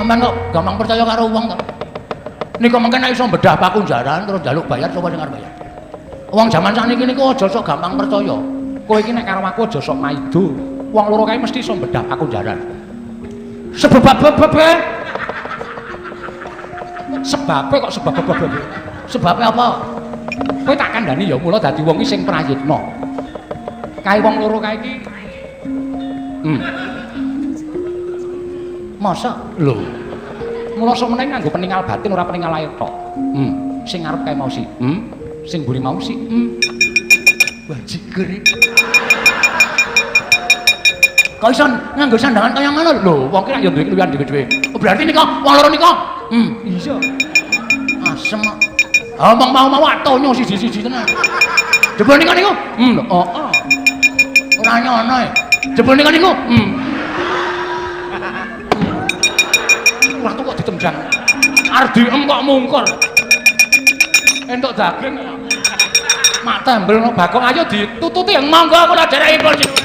Sampeyan kok gampang percaya karo wong to. Nika mengken nek iso bedah pakunjaran terus njaluk bayar sapa sing arep bayar. Wong jaman sakniki niku aja sok gampang percaya. Kowe iki nek karo aku aja sok maido. Wong loro kae mesti iso bedah pakunjaran. Sebab-sebab sebabe kok sebab-sebab. Sebabe apa? Kowe tak kandhani ya mula dadi wong iki sing prayitna. Kae wong loro kae iki masa lho. Mula semene nganggo peninggal batin ora peninggal lahir tok. Sing arep kae mau si. Sing mburi mau si. Wah jiger. Kok iso nganggo sandangan kaya ngono lho. Wong ki ra yo duwe kliyan dhewe-dhewe. Oh, berarti nika wong loro nika. Iya. Asem. Omong mau atonyo siji-siji tenan. Jebul nika niku. Heeh. Ora nyono e. Jebul nika niku. Wah kok ditendang. Arep diem kok mungkur. Entuk daging. Mak tembel no bakong ayo ditututi yang monggo aku ora derekipun.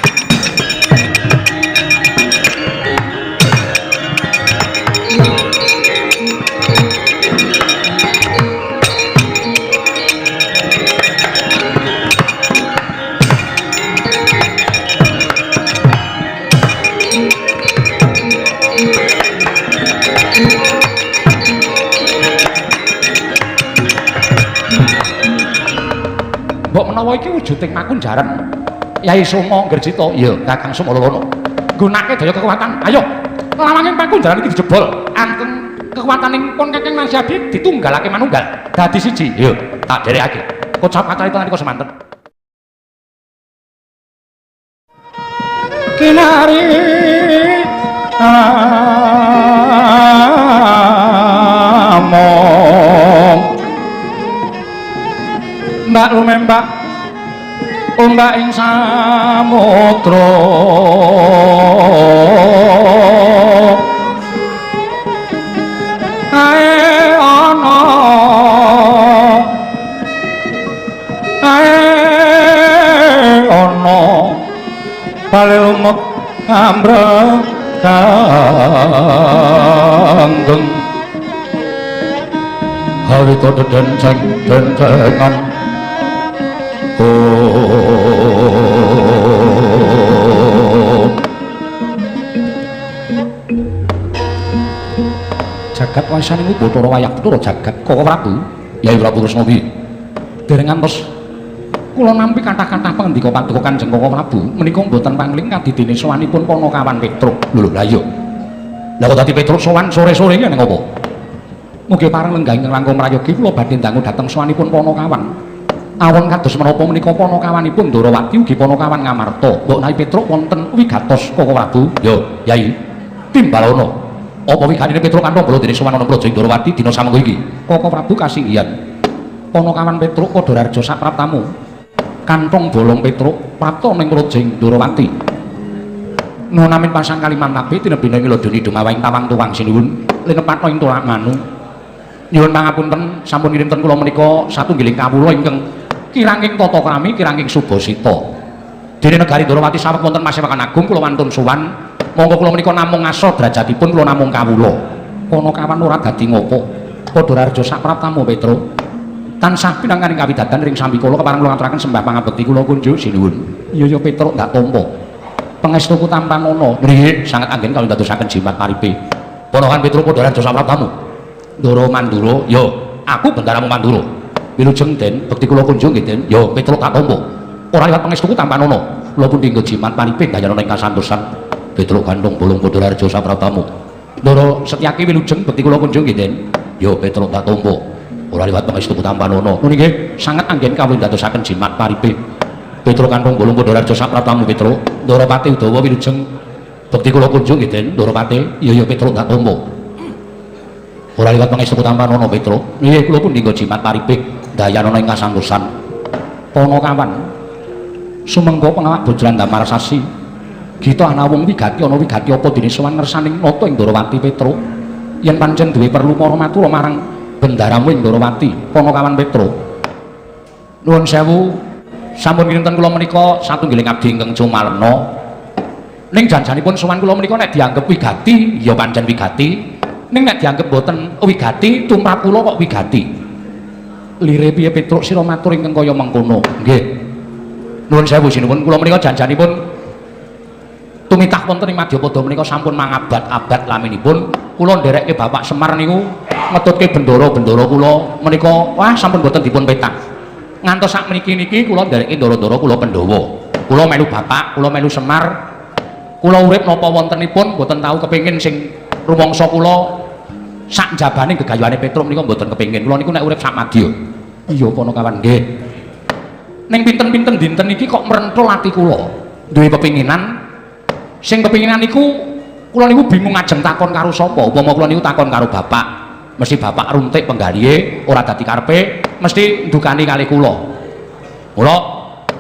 Mbok menawa iki wujuding pakunjaran Yai Songo Gresita, iya Kakang Sumalana. Gunake daya kekuatan. Ayo, lawanging pakunjaran iki dijebol. Anteng kekuataning pun Kakang Nasyadi ditunggalake manunggal. Dadi siji. Iya, tak derekake. Kocap acarita nalika semanten. Kinari among mbak lumembak ombak ing samudra ae ana bale lumut ambrekanggeng hawita dedenceng dencengan jagat wasan iku Bathara Wayah Bathara jagat Koko Prabu Yai Prabu Kresna wi dereng ngantos kula nampi kathah-kathah pangandika paduka Kanjeng Koko Prabu menika mboten pangling kadidene sowanipun Panakawan Petruk lho lha iya lha kok dadi Petruk sowan sore-sore iki ning apa mugi pareng lenggah ingkang langkung mrayogi kula badhe dangu dhateng sowanipun Panakawan awon kados menapa menika Panakawanipun Ndarawati ugi Panakawan Ngamarta mbok Nyai Petruk wonten wigatos Koko Prabu ya Yai Timbalana apa wiganine Petruk kanthong bala dene sowan ana praja Ndarawati dina samengko iki Koko Prabu kasinggihan Panakawan Petruk Kadararja sapraptamu kanthong bolong Petruk prapta ning praja Ndarawati nunamin pasang kaliman nabi tinebine milodoni dumawahing tawang tuwang sinuwun linepatna ing tulak manu nyuwun pangapunten sampun ngirimken kula menika satunggiling kawula ingkang kiranging tata krami kiranging subasita dene negari Ndarawati sawet wonten Masewakan Agung kula wantun sowan monggo kula menika namung ngaso derajatipun kula namung kawula Panakawan ora dadi ngopo Kadararja sapraptamu Petruk tansah pinanganing kawidadan ring sambikala kepareng kula ngaturaken sembah pangabekti kula kunjuk sinuwun iya ya Petruk ndak tampa pangestuku tampanana nggih sanget anggen kawula dadosaken jimat paripe Panakawan Petruk Kadararja sapraptamu Ndara Mandura ya aku bendaramu Mandura wilujeng den bekti kula kunjung nggih den ya Petruk tak tampa ora liwat pangestuku tampanana kula pun dinggo jimat paripe dayana ing kasantosan Petruk gantung bolong Kadararja sapraptamu Ndara Setyaki wilujeng bekti kula kunjung nggih den ya Petruk tak tampa ora liwat pangestuku tampanana nggih sanget anggen kawula dadosaken jimat paripe Petruk gantung bolong Kadararja sapraptamu Petruk Ndarawati Udawa wilujeng bekti kula kunjung nggih den Ndarawati ya Petruk tak tampa ora liwat pangestuku tampanana Petruk nggih kula pun dinggo jimat paripe dayana ing kasantosan Panakawan sumengga pengawak bojolan Damar Sasi Gita ana wong wigati ana wigati apa dene sowan ngersaning nata ing Ndarawati Petruk yen pancen duwe perlu para matur marang bendaramu ing Ndarawati Panakawan Petruk nuwun sewu sampun kinten kula menika satunggiling abdi ingkang cumalena ning janjanipun sowan kula menika nek dianggep wigati ya pancen wigati ning nek dianggep boten wigati tumrap kula kok wigati. Lire piye Petruk sira matur ingkang kaya mengkono. Nggih. Nuwun sewu sinuwun kula menika janjanipun tumitah wonten ing Madyapada menika sampun mangabad-abad laminipun kula nderekke Bapak Semar niku ngetutke bendara-bendara kula menika wah sampun boten dipun petak. Ngantos sak mriki-niki kula nderekke ndara-ndara kula Pandhawa. Kula melu Bapak, kula melu Semar. Kula urip napa wontenipun boten tahu kepengin sing rumangsa kula sak njabane gegayuhane Petruk menika mboten kepengin. Kula niku nek urip sak madya. Iya kono kawan nggih. Ning pinten-pinten dinten iki kok mrentul ati kula. Duwe pepinginan sing pepinginan niku kula niku bingung ajeng takon karo sapa. Upama kula niku takon karo bapak, mesti bapak runtik penggalihe ora dadi karepe, mesti ndukani kali kula. Kula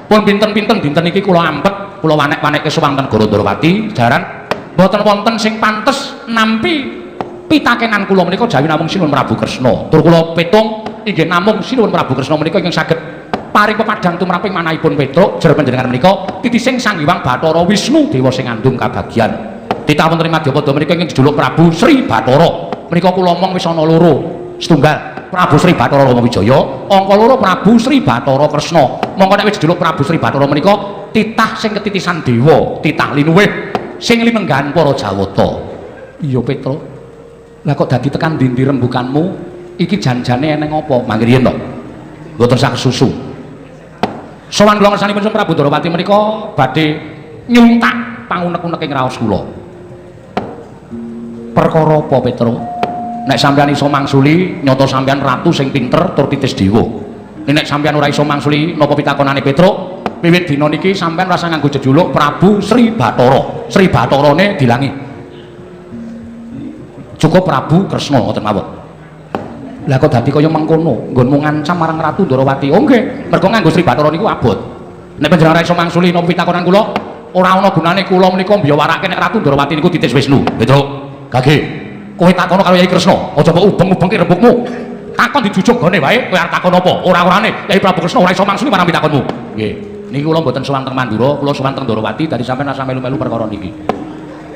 pun pinten-pinten dinten iki kula ampet, kula wanek-wanekke sowanten Goro Ndrawati, jaran mboten wonten sing pantes nampi pitakenan kula menika jawi namung Sinuwun Prabu Kresna. Tur kula petung inggih namung Sinuwun Prabu Kresna menika ingkang saged paring pepadhang tumraping manahipun Petruk jer panjenengan menika titising Sang Hyang Bathara Wisnu dewa sing ngandung kabagyan. Titah wonten ing Madyapada menika ingkang jejuluk Prabu Sri Bathara. Menika kula omong wis ana loro. Setunggal Prabu Sri Bathara Ramawijaya, angka loro Prabu Sri Bathara Kresna. Monggo nek wis jejuluk Prabu Sri Bathara menika titah sing ketitisan dewa, titah linuwih sing linenggan para Jawata. Iya Petruk. Lah kok dadi tekan ndi rembukanmu? Iki janjane eneng apa? Mangke riyen to. Mboten sak susu. Sowan kula ngersanipun Prabu Ndrawati menika badhe nyuntak pangunek-unek ing raos kula. Perkara apa Petruk? Nek sampeyan iso mangsuli nyata sampeyan ratu sing pinter tur titis dewa. Nek sampeyan ora iso mangsuli napa pitakonane Petruk, wiwit dina niki sampeyan rasa nganggo jejuluk Prabu Sri Bathara. Sri Batharane dilangi. Cukup Prabu Kresna ngoten mawon. Lah kok dadi kaya mengkono, nggonmu ngancam marang Ratu Ndrawati. Oh nggih, mergo nganggo Sri Bathara niku abot. Nek panjenengan ora iso mangsuli napa pitakonan kula, ora ana gunane kula menika mbiyawarake nek Ratu Ndrawati niku titis Wisnu. Petruk, gage. Kowe takono karo Yai Kresna, aja kok ubeng-ubengke rembugmu. Takon dijujuk gone wae, kowe arep takon apa? Ora-orane Yai Prabu Kresna ora iso mangsuli marang pitakonmu. Nggih. Niki kula mboten sowan teng Mandura, kula sowan teng Ndrawati dadi sampeyan asa melu-melu perkara niki.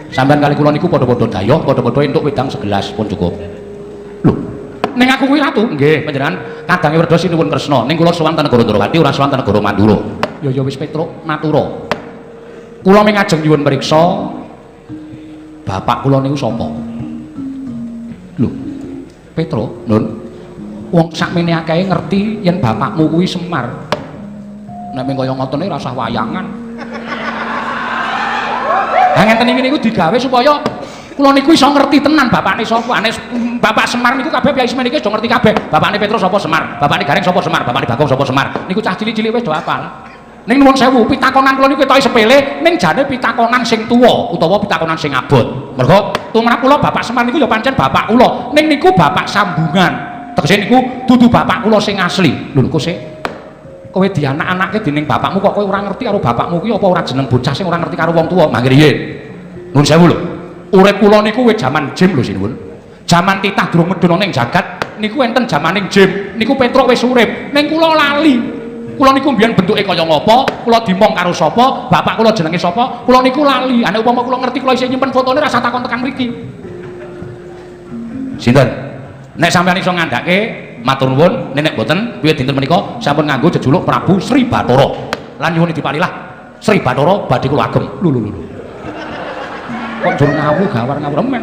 Sampeyan kali kula niku padha-padha dayoh, padha-padha entuk wedang segelas pun cukup. Lho, ning aku kuwi ratu, nggih, panjenengan kadange Werda Sinuwun Kresna. Ning kula sowan teng Negara Ndrawati ora sowan teng Negara Mandura. Ya wis Petruk, matura. Kula ming ajeng nyuwun mriksa bapak kula niku sapa? Lho, Petruk, Nun. Wong sakmene akeh ngerti yen bapakmu kuwi Semar. Nek ming kaya ngotene rasah wayangan. Ha ngenten iki niku digawe supaya kula niku iso ngerti tenan bapakne sapa. Ane Bapak Semar niku kabeh piyai semene iki do ngerti kabeh. Bapakne Petrus sapa Semar, bapakne Gareng sapa Semar, bapakne Bagong sapa Semar. Niku cah cilik-cilik wis do hafal. Ning nuwun sewu, pitakonan kula niku ketoke sepele, ning jane pitakonan sing tuwa utawa pitakonan sing abot. Mergo tumrap kula Bapak Semar niku ya pancen bapak kula. Ning niku bapak sambungan. Tegese niku dudu bapak kula sing asli. Lho niku sik kowe dianak-anake dening bapakmu kok kowe ora ngerti karo bapakmu kuwi apa ora jeneng bocah sing ora ngerti karo wong tuwa. Mangke riyen. Nuwun sewu lho. Urip kula niku wis jaman jim lho sinuwun. Jaman titah durung medhun ning jagat niku enten jamaning jim. Niku Petruk wis urip. Ning kula lali. Kula niku mbiyen bentuke kaya ngapa, kula dimong karo sapa, bapak kula jenenge sapa, kula niku lali. Ane upama kula ngerti kula isih nyimpen fotone rasa takon tekan mriki. Sinten? Nek sampeyan iso ngandhake matur nuwun, nek boten wiwit dinten menika sampun nganggo jejuluk Prabu Sri Bathara. Lan nyuwun dipalilah Sri Bathara badhe kula agem. Lho. Kok jur ngawu gawar-ngawur men.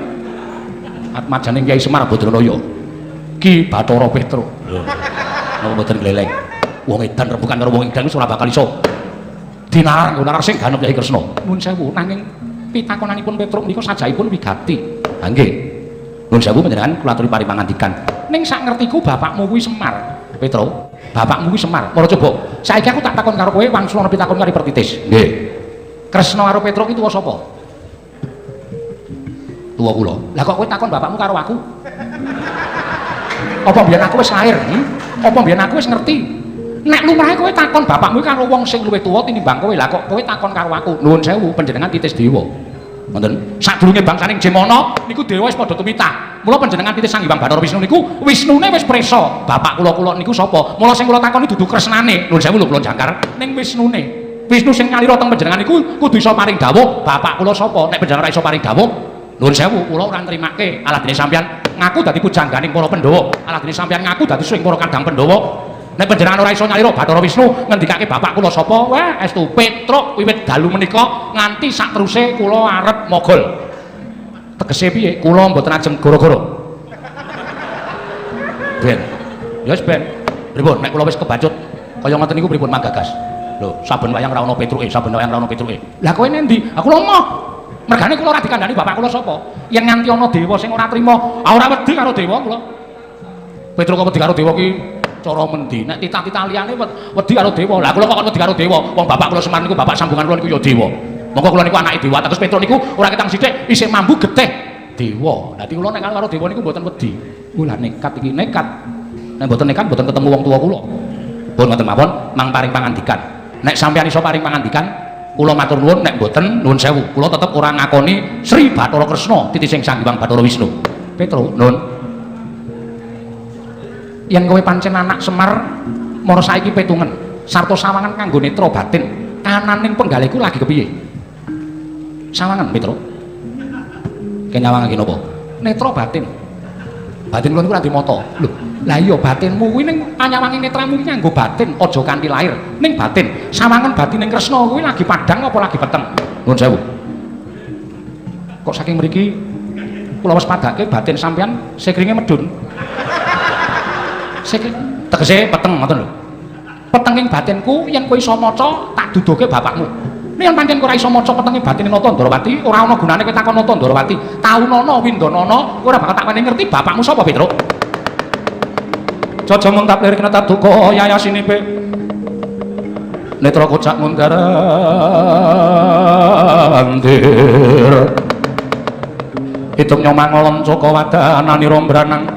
Atmajane Kyai Semar Badranaya. Ki Bathara Petruk. Lho. Napa mboten gleleng. Wong edan rembukan karo wong edan wis ora bakal iso dinalar nalar sing ganep Kyai Kresna. Nuwun sewu nanging pitakonanipun Petruk menika sajaipun wigati. Ha nggih. Nuwun sewu panjenengan kula aturi paripangandikan. Ning sak ngertiku bapakmu kuwi Semar. Petruk, bapakmu kuwi Semar. Mara coba, saiki aku tak takon karo kowe wangsul ana pitakon kari pertitis. Nggih. Kresna karo Petruk itu sapa? Tuwa kula. Lah kok kowe takon bapakmu karo aku? Apa mbiyen aku wis lair? Apa mbiyen aku wis ngerti? Nek lumrahe kowe takon bapakmu karo wong sing luwih tuwa tinimbang kowe. Lah kok kowe takon karo aku? Nuwun sewu panjenengan titis dewa. Ngoten. Sadurunge bangsaning Jemana niku dewa wis padha tumitah. Mula panjenengan titis Sang Hyang Bathara Wisnu niku Wisnune wis presa. Bapak kula niku sapa? Mula sing kula takoni dudu Kresnane. Nuwun sewu lho kula jangkar ning Wisnune. Wisnu sing nyalira teng panjenengan niku kudu iso paring dawuh, bapak kula sapa? Nek panjenengan ora iso paring dawuh, Nuwun sewu, kula ora nrimake aladene sampeyan ngaku dadi pujangganing para Pandhawa. Aladene sampeyan ngaku dadi suwing para kadang Pandhawa. Nek panjenengan ora iso nyalira Bathara Wisnu ngendikake bapak kula sapa? Wah, estu Petruk wiwit dalu menika nganti sak teruse kula arep mogol. Tegese piye? Kula mboten ajeng gara-gara. Ben. Ya wis ben. Pripun nek kula wis kebacut kaya ngoten niku pripun manggagas? Lho, saben wayang ra ono Petruke, saben wayang ra ono Petruke. Lah kowe nendi? Aku lho moh. Mergane kula ora dikandani bapak kula sapa. Yen nganti ana dewa sing ora trima, ora wedi karo dewa kula. Petruk kok wedi karo dewa ki cara mendi? Nek titah-titah liyane wedi karo dewa. Lah kula kok wedi karo dewa? Wong bapak kula Semar niku bapak sambungan kula niku ya dewa. Monggo kula niku anake dewa. Terus Petruk niku ora ketang sithik isih mambu getih dewa. Dadi kula nek karo dewa niku mboten wedi. Lah nekat iki nekat. Nek mboten nekat mboten ketemu wong tuwa kula. Pun ngoten mawon, mang paring pangandikan. Nek sampeyan iso paring pangandikan, kula matur nuwun, nek mboten nuwun sewu. Kula tetep ora ngakoni Sri Bathara Kresna titising Sanghyang Bathara Wisnu. Petruk, nuwun. Yen kowe pancen anak Semar, mara saiki petungen, sarta sawangan kanggo netra batin, kananing penggaliku lagi kepiye? Sawangan, Petruk. Kenyawangake napa? Netra batin. Batin kula niku ora dimata. Lho, lah iya batinmu kuwi ning anyawange netramu iki nganggo batin, aja kanthi lahir. Ning batin, sawangan batin ning Kresna kuwi lagi padhang apa lagi peteng? Nuwun sewu. Kok saking mriki kula wis padhake batin sampeyan sekringe medun. Tegese peteng ngoten lho. Petenging batinku yen kowe iso maca tak duduhke bapakmu. Nek pancen ora iso maca petenge batine Nata Ndarawati, ora ana gunane kowe takon Nata Ndarawati. Taunana Windanana, kowe ora bakal tak wani ngerti bapakmu sapa, Petruk. Jaja muntap lirik nata duka yayasinipe. Netra kocak mundarandir. Hitung nyomangolon coko wadanani rombranang.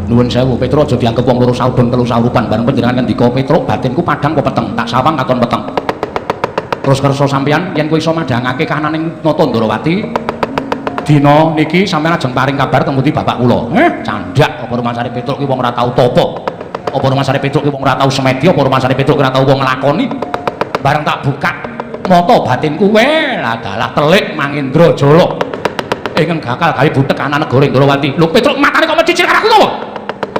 Nuwun sewu Petruk aja dianggep wong loro saudon telu saurupan bareng panjenengan ngendika Petruk batinku padhang apa peteng tak sawang katon peteng. Terus kersa sampeyan yen kowe iso madhangake kananing Nata Ndarawati dina niki sampeyan ajeng paring kabar teng pundi bapak kula. Candhak apa rumasane Petruk ki wong ora tau tapa. Apa rumasane Petruk ki wong ora tau semedi, apa rumasane Petruk ora tau wong nglakoni. Bareng tak buka mata batinku lah dalah telik Mangendra Jala. Ingkang gakal gawe butek ana negara Ndarawati. Lho Petruk matane kok mencicil karo aku to?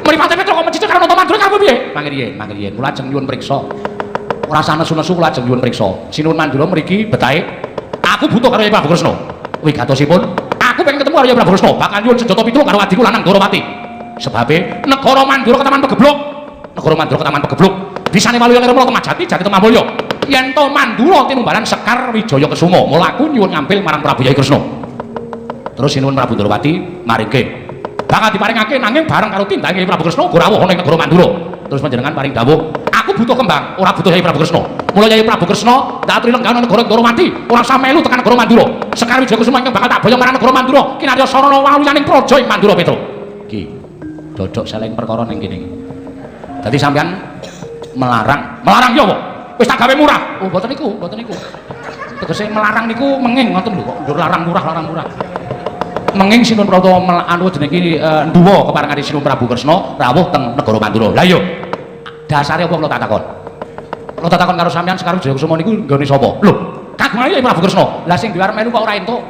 Mripate Petruk kok mencicil karo Nata Mandura karo piye? Mangriyen kula ajeng nyuwun priksa. Ora sanes-nesu kula ajeng nyuwun priksa. Sinuwun Mandura mriki betahe aku butuh karo Kyai Prabu Kresna. Wigatosipun aku pengen ketemu karo Kyai Prabu Kresna, bakal nyuwun senjata pitu karo adiku lanang Ndarawati. Sebabe negara Mandura ketaman pegebluk. Negara Mandura ketaman pegebluk. Bisane waluya nirmala kemajati jati temamulya. Yen to Mandura tinumbalan Sekar Wijaya Kesuma, mula aku nyuwun ngampil marang Prabu Kyai Kresna. Terus sinuwun Prabu Ndarawati maringke. Bakal diparingake nanging bareng karo tindakan Kyai Prabu Kresna ora rawuh ning negara Mandura. Terus panjenengan paring dawuh, aku butuh kembang, ora butuh Kyai Prabu Kresna. Mula Kyai Prabu Kresna tak aturi lenggah negara Ndarawati, ora usah melu tekan negara Mandura. Sekar Wijaya Kesuma ingkang bakal tak boyong marang negara Mandura, kinarya sarana waluyaning praja ing Mandura Petruk. Ki, dodok seleng perkara ning kene. Dadi sampeyan melarang ya apa? Wis tak gawe murah. Oh, mboten niku. Tegese melarang niku menging ngoten lho kok. Ndur larang murah. Menging Sinuwun Prata anu jeneng iki nduwa keparengane Sinuwun Prabu Kresna rawuh teng negara Mandura. Lah iya. Dasare apa kula tak takon? Kula tak takon karo sampeyan Sekar Wijaya Kesuma niku nggone sapa? Lho, kagungane Kyai Prabu Kresna. Lah sing diwar melu kok ora entuk.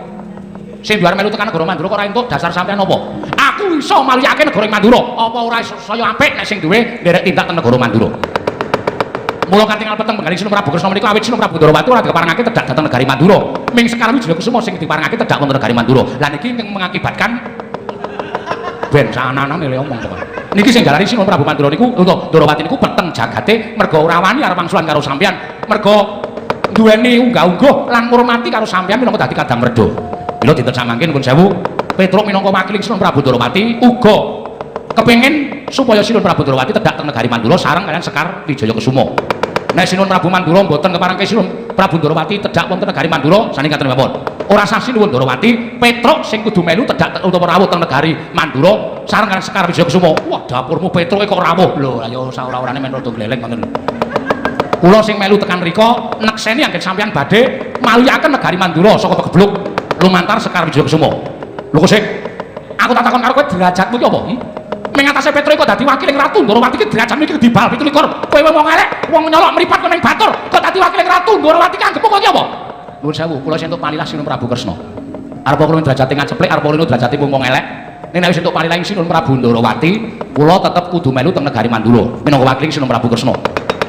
Sing diwar melu tekan negara Mandura kok ora entuk, dasar sampeyan apa? Aku iso maliyake negara Mandura. Apa ora saya apik nek sing duwe nderek tindak teng negara Mandura? Mula katingal peteng penggaling Sinuwun Prabu Kresna menika awit Sinuwun Prabu Ndarawati ora diparengake tedak dhateng negari Mandura. Ming Sekar Wijaya Kesuma sing diparengake tedak wonten negari Mandura. Lah niki mengakibatkan ben sananane le omong kok. Niki sing jalari Sinuwun Prabu Mandura niku utawa Ndarawati niku peteng jagate merga ora wani arep mangsulan karo sampeyan. Merga duweni unggah-ungguh lan ngurmati karo sampeyan minangka dadi kadang mredo. Mila dinten samangke nuwun sewu Petruk minangka wakiling Sinuwun Prabu Ndarawati uga kepengin supaya Sinuwun Prabu Ndarawati tedak teng negari Mandura sareng kalian Sekar Wijaya Kesuma. Nek Sinuwun Prabu Mandura mboten keparengke Sinuwun Prabu Ndarawati tedak wonten negari Mandura saking katen mawon. Ora sah Sinuwun Ndarawati Petruk sing kudu melu tedak utawa rawuh teng negari Mandura sareng kalian Sekar Wijaya Kesuma. Wah, dapurmu Petruk kok rawuh. Lho, ayo saora-orane men rada gleleng ngoten lho. Kula sing melu tekan mriko nekseni anggen sampeyan badhe maliyaken negari Mandura saka pegebluk lumantar Sekar Wijaya Kesuma. Lho kok sik aku tak takon karo kowe derajatmu ki apa? Ning atase Petro kok dadi wakiling Ratu Ndorowati ki derajat iki dibal 17. Kowe wong elek, wong nyolok mripat kok ning Batur, kok dadi wakiling Ratu Ndorowati ki anggepmu kok apa? Nuwun sewu, kula sentuk palilah Sinun Prabu Kresna. Arep kula derajate ngaceplek, arep kula derajate wong elek. Ning nek wis entuk palilah Sinun Prabu Ndorowati, kula tetep kudu melu teng negari Mandura minangka wakiling Sinun Prabu Kresna.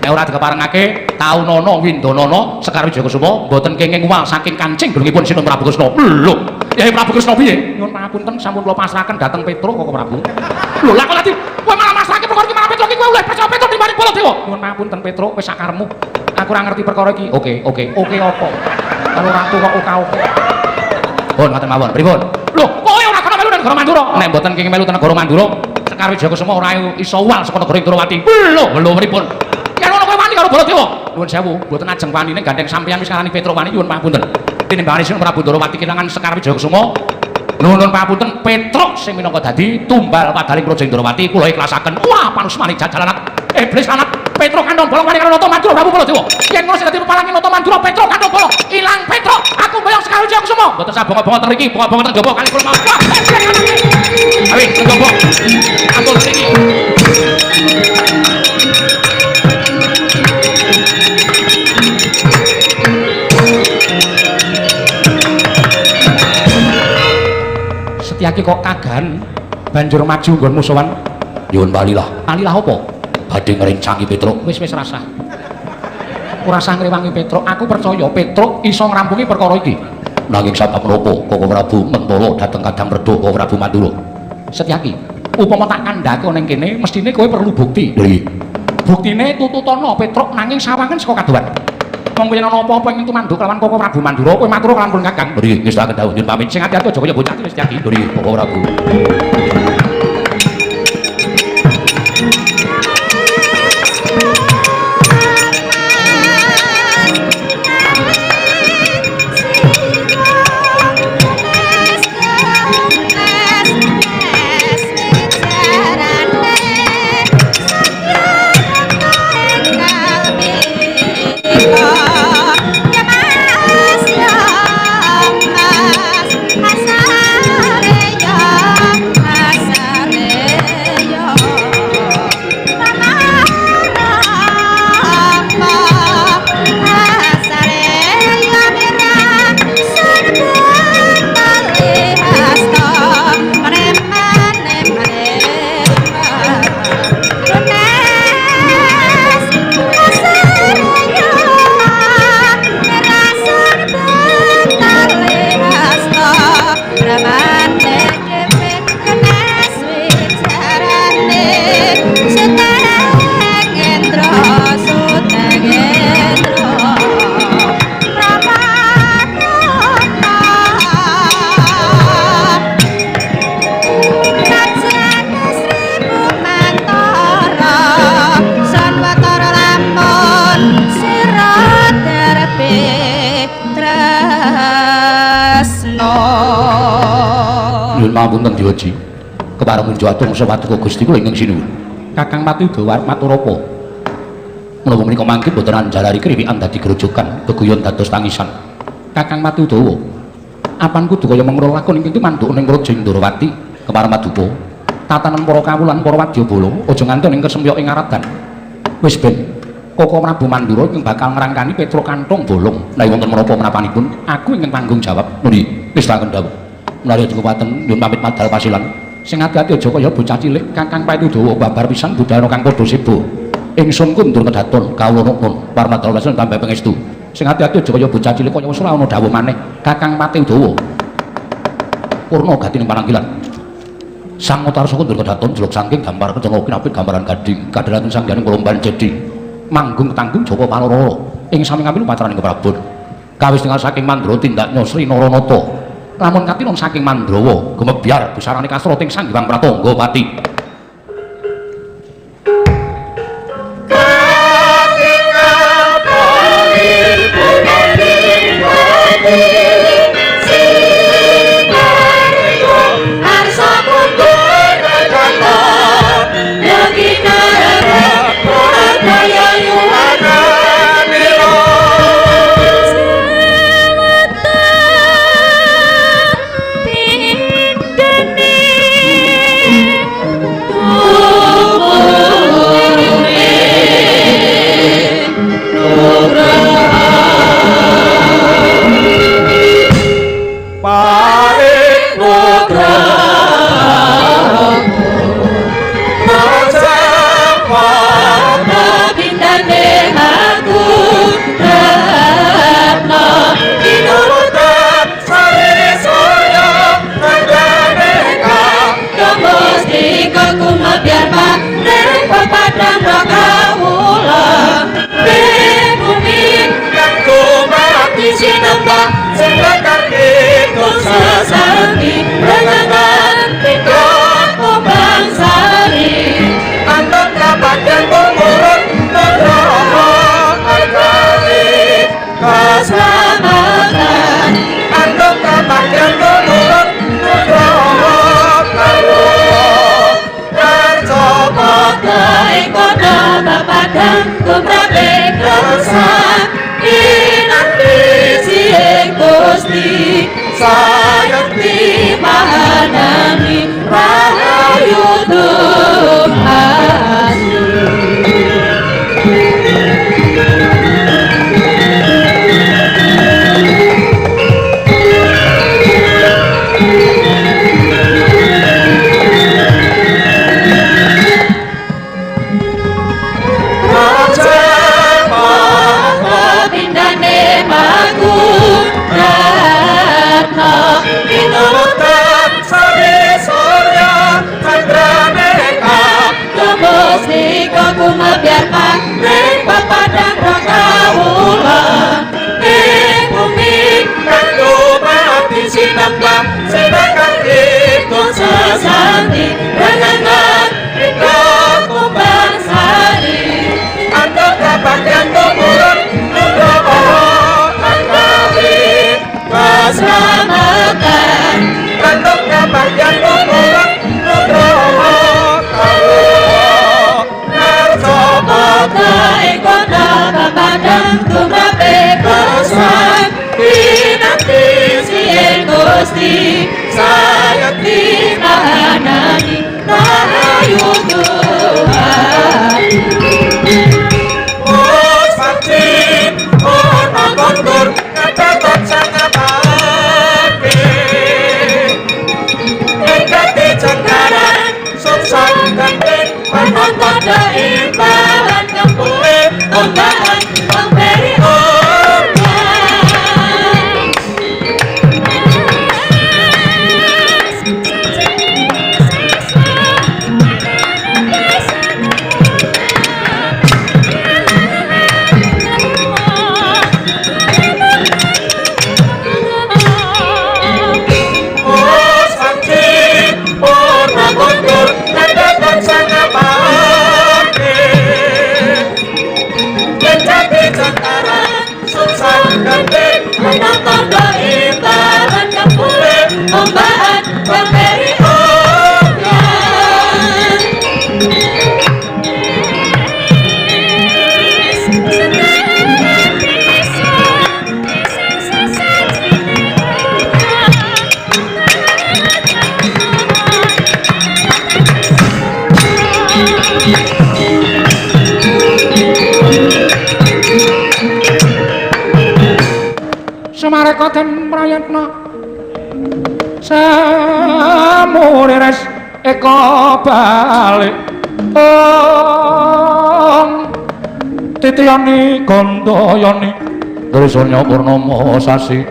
Nek ora dikeparengake Taunana Windanana Sekar Wijayakusuma mboten kenging wal saking kancing durungipun Sinun Prabu Kresna. Lho, Yai Prabu Kresna piye? Nyuwun pangapunten sampun kula pasrahaken dhateng Petro kok Prabu. Lho, lah kok dadi kowe malah masrahake perkara iki malah Petro iki kowe oleh percaya Petro timbang Baladewa. Nyuwun pangapunten Petro, wis sakarmu. Aku ora ngerti perkara iki. Oke apa? Kalau ratu kok oke. Pun ngoten mawon. Pripun? Lho, kowe ora kena melu nang negara Mandura. Nek mboten kenging melu teng negara Mandura, Sekar Wijayakusuma ora iso wal saka negara Ndorowati. Lho pripun? Karo Baladewa. Nuwun sewu, mboten ajeng wanine gandeng sampeyan wis ngarani Petro wani nyuwun pangapunten. Tinimbangane Sinun Prabu Ndorowati kelangan Sekar Wijayakusuma. Nuwun pangapunten Petro sing minangka dadi tumbal padaling Praja Ndorowati kula ikhlasaken. Wah, panusmane jajalanat iblis lanat Petro kandhong bolong wani karo Nata Mandura Prabu Baladewa. Yen ngono sing dadi pepalangi Nata Mandura Petro kandhong bolong. Ilang Petro, aku mboyong Sekar Wijayakusuma. Mboten sabonga-bonga teng mriki, bonga-bonga teng jaba kali kula mau. Awi, teng jaba. Ampun mriki. Setyaki kok kagan banjur maju nggon musuhan. Nyuwun palilah. Palilah apa? Badhe ngrencangi Petro. Wis rasah. Ora usah ngrewangi Petro. Aku percaya Petro iso ngrampungi perkara iki. Nanging sabab menapa Koko Prabu mentala dhateng Kadang Redo Koko Prabu Mandura. Setyaki, upama tak kandhake ning kene mestine kowe perlu bukti. Nggih. Buktine tututana Petro nanging sawangen saka kadohan. Wong yen ana apa-apa ing tumanduk kelawan Koko Prabu Mandura, kowe matur kelawan Kakang. Nggih, ngestaken dawuh nyuwun pamit. Sing ati-ati aja kaya bocah cilik Setyaki. Nggih, Koko Prabu. Ngapunten Diwaji. Kepareng munjo atung sapaduka Gusti kula ingkang sinuwun. Kakang Matudawa matur apa? Menapa menika mangke boten anjalari kriwikan dadi grojogan, geguyon dados tangisan. Kakang Matudawa, apan kudu kaya mengrol lakon ing tumanduk ning Praja Ndorowati, kepareng Maduka. Tatanan para kawulan para wadyabala aja nganti ning kesempyok ing aradan. Wis ben Koko Prabu Mandura ing bakal ngrangkani Petro kantong bolong. Nek wonten menapa menapanipun, aku ingkang tanggung jawab. Nggih, wis tak kendhawuh. Menawi Kabupaten nyuwun pamit madal pasilan. Sing ati-ati aja kaya bocah cilik. Kakang Matudawa babar pisan budaya kang padha sebo. Ingsun kundur kedaton kawula nuwun parmadal pasilan tambah pangestu. Sing ati-ati aja kaya bocah cilik kaya wis ora ana dawuh maneh. Kakang Matudawa purna gatining pananggilan. Sang Utarsa kundur kedaton jeluk saking gambar kecengo kinapit gambaran gading kadheratun sangganing kelomban cedhi. Manggung ketanggung Joko Paloro ing sami ngambil patraning keprabon. Kawis dengan saking Mandra tindaknya Sri Naranata. Lamun katinun saking Mandrawa gumebyar busarane kasra ting Sanghyang Pratangga Pati. bapadang tumrape kesan inanti sieng Gusti sayekti mahanani rahayu dumadi biar pangling papadang rakawulan ing bumi kanggo mati sinambang sedekah ikut sesanti renangan ikut kumbang sari ando kapakyan tumurun nugroho angkawi keselamatan ando kapakyan tumurun nugroho Kota papadang tumrape kesan inanti sieng Gusti sayekti mahanani rahayu dumadi oh sakti oh nakondur katatot sangatake nekati cengkaran suksan ganteng penonton daimbahan kembali ombahan memberi menonton daimbahan kembali ombahan memberi Semareka den prayatna samurires eka balik titiyani gandayani trisanya purnama sasi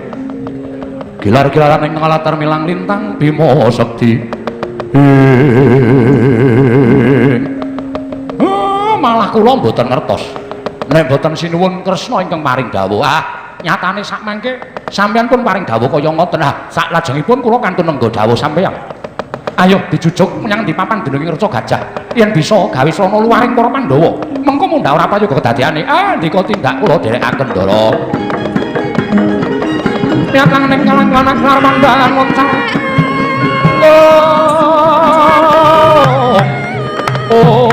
gilar-gilaran ing ngalatar milang lintang bima sekti malah kula mboten ngertos nek mboten sinuwun Kresna ingkang paring dawuh nyatane sak mangke sampeyan pun paring dawuh kaya ngoten. Nah, sak lajengipun kula kantun nenggo dawuh sampeyan. Ayo dijujuk menyang di papan dening reca gajah. Yen bisa gawe srana luwaring para Pandhawa. Mengko mundhak ora payu kedadeane. Ndika tindak kula dherekaken Ndara. Nyatang ning kalan-kalan Narmandan moncal. Oh.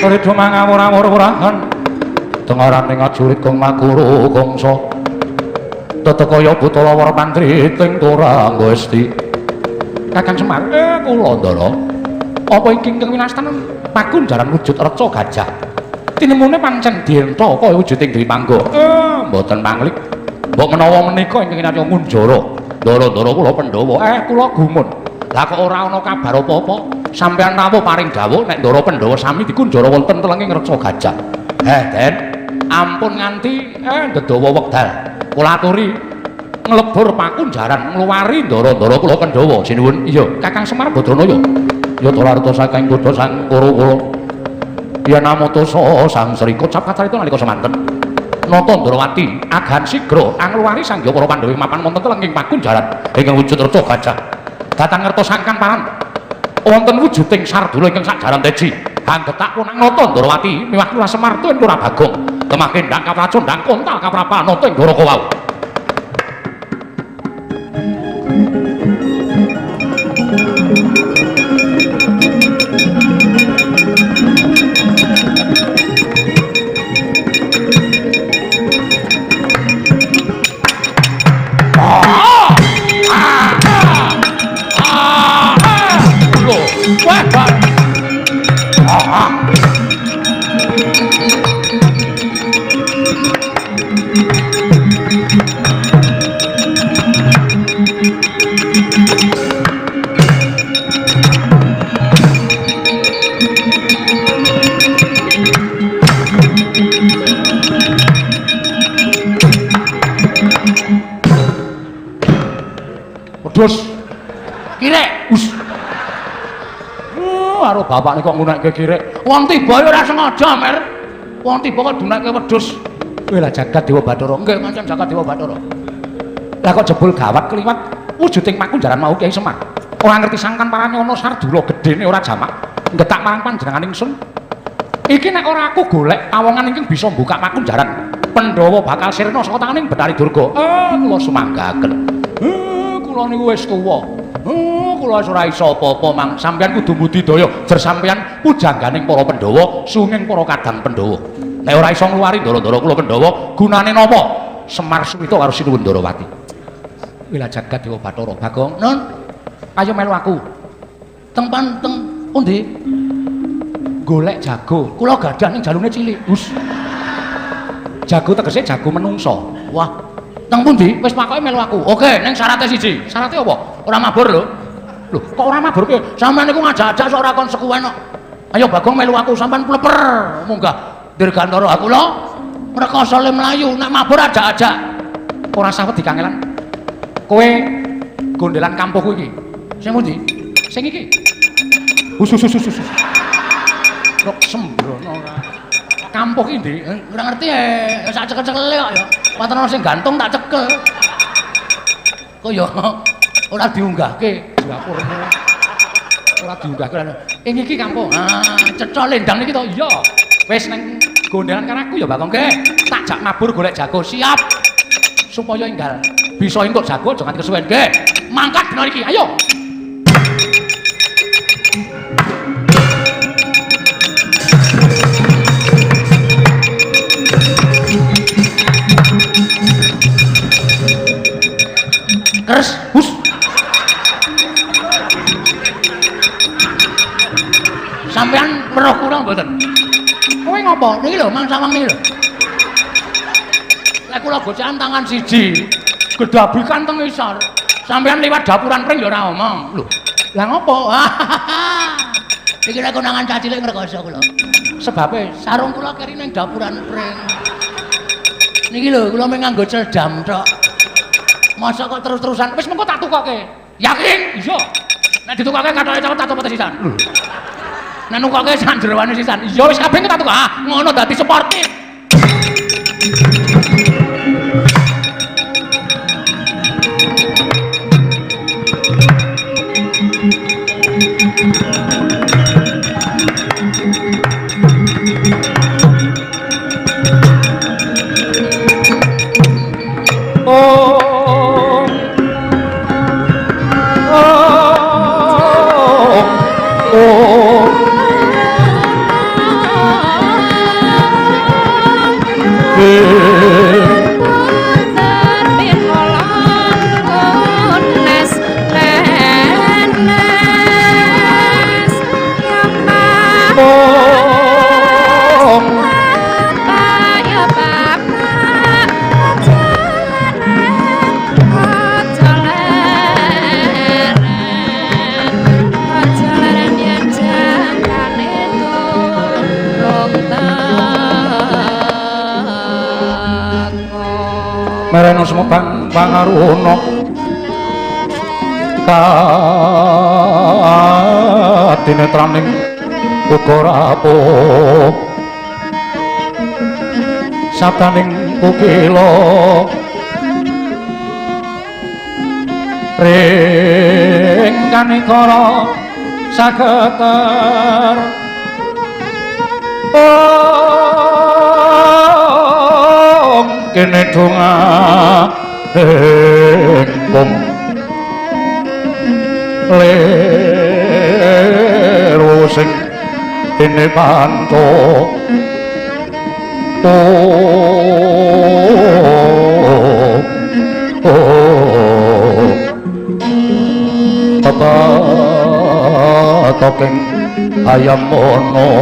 Ridho mangawur-awur-wurahan dengaran ing ajurit kang maguru kangsa tetekaya Butala War Mantri ting Turangga Esti Kakang Semar, kula Ndara. Apa iki ingkang winastan pakunjaran wujud reca gajah. Tinemune pancen dienta kaya wujuding Dewi Pangga. Mboten panglik. Mbok menawa menika ingkang kinarya ngunjara. Ndara-ndara kula Pandhawa, kula gumun. Lah kok ora ana kabar apa-apa? Sampeyan rawuh paring dawuh nek Ndara Pandhawa sami dikunjara wonten telenging reca gajah. Den, ampun nganti ndedawa wekdal. Kula aturi nglebur pakunjaran ngluwari ndara-ndara kula Pandhawa. Sinuwun. Iya, Kakang Semar Badranaya. Ya Dalarta saking kutha sang Kura-kura. Ya namotosa sang Sri kocap kacarita nalika semanten. Nata Ndrawati agan sigra angluwari sangya para Pandhawa mapan wonten telenging pakunjaran ingkang wujud reca gajah. Datang ngertosaken paran wonten wujuding Sardula ingkang sakjaran teji. Anggetak punang nata Ndrawati miwah Kula Semar tuwin Kura Bagong. Temake ndang kapracun ndang kontal kaprapan nata ing Dwaraka wau. Wedhus. Kirek. Us. Karo bapakne kok ngunekke kirek. Wong tiba ora sengaja, Mer. Wong tiba kok dunekke wedhus. Kowe lah jagat Dewa Bathara. Nggih, pancen jagat Dewa Bathara. Lah kok jebul gawat kliwat wujuding pakunjaran mau Kyai Semar. Ora ngerti sangkan parane ana Sardula gedene ora jamak. Ngetak marang panjenengan ingsun. Iki nek ora aku golek awongan ingkang bisa mbukak pakunjaran. Pandhawa bakal sirna saka tanganing Betari Durga. Kula sumanggaken. Kula niku wis tuwa. Kula ora iso apa-apa mang. Sampeyan kudu budidaya jer sampeyan pujangganing para Pandhawa, sunging para kadang Pandhawa. Nek ora iso ngluwari ndara-ndara kula Pandhawa, gunane napa? Semar Suwita karo Sinuwun Ndarawati. Wila jagat Dewa Bathara. Bagong, Nun. Ayo melu aku. Teng pundi? Golek jago. Kula gadah ning jalune cilik. Hus. Jago tegese jago menungso. Wah. Teng pundi? Wis pakoke melu aku. Oke, ning syaratnya siji. Syaratnya apa? Ora mabur lho. Lho, kok ora mabur piye? Sampeyan niku ngajak-ajak ora kon sekuwen kok. Ayo Bagong melu aku sampean pleper. Munggah dirgantara aku lho. Rekoso le mlayu, nek mabur ajak-ajak. Ora sawet dikangelan. Kowe gondelan kampuhku iki. Sing pundi? Sing iki. Hus. Kok sembrono ora. Kampuh iki ndi? Ora ngerti sak cekel-cekele kok ya. Wonten ana sing gantung tak cekel. Kok ya ora diunggahke dapurmu. Ora diunggahke. Ing iki kampuh. Cecok lendang iki to. Iya. Wis ning gondelan karo aku ya Bagong ge. Tak jak mabur golek jago siap. Supaya enggal bisa entuk jago aja nganti kesuwen ge. Mangkat dina iki. Ayo. Keres, hus. Sampeyan weruh kula mboten? Kowe ngopo? Niki lho, mangsa-wengi lho. Lek kula gocekan tangan siji, gedabikan teng isor. Sampeyan liwat dapuran pring ya ora omong. Lho, lah ngopo? Iki lek konangan cah cilik ngrekoso kula. Sebabe sarung kula keri ning dapuran pring. Niki lho, kula mung nganggo celdam tok. Masa kok terus-terusan wis mengko tak tukoke. Yakin? Iya. Nek ditukoke kathoke cepet tak copot sisan. Nek nukoke sak jeroane sisan. Iya wis kabeh tak tukok. Ngono dadi sportif. mereno semebang pangaruno katinetraning uga rapuh sabdaning kukila ring kanikara sageter kene donga engkong lero sing dene panto Papa toking ayam mono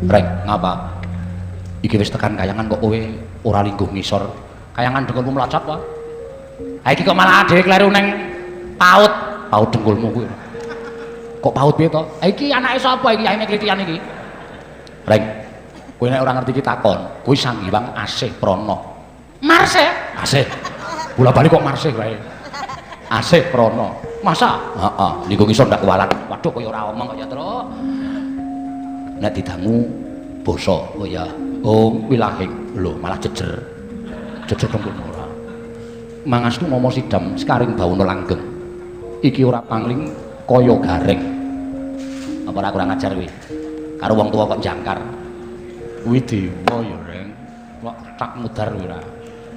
Rek, ngapa? Iki wis tekan kayangan kok kowe ora lingguh ngisor. Kayangan dengkulmu mlacot wae. Ha iki kok malah dhewe kleru ning paut dengkulmu kuwi. Kok paut piye to? Ha iki anake sapa iki ayane klitian iki? Rek, kowe nek ora ngerti iki takon. Kuwi Sanghyang Asih Prana. Marsih? Asih. Bola-bali kok marsih wae. Asih Prana. Masa? Heeh, lingguh ngisor ndak kuwalat. Waduh kowe ora omong kok ya, Tru. Nek didangu basa oh ya wilahing lho malah jejer dengkulmu ora mangastu ngomong sidam sekaring bauna langgeng iki ora pangling kaya garing apa ora kurang ajar kuwi karo wong tuwa kok jangkar kuwi dewa ya reng kok tak mudar ora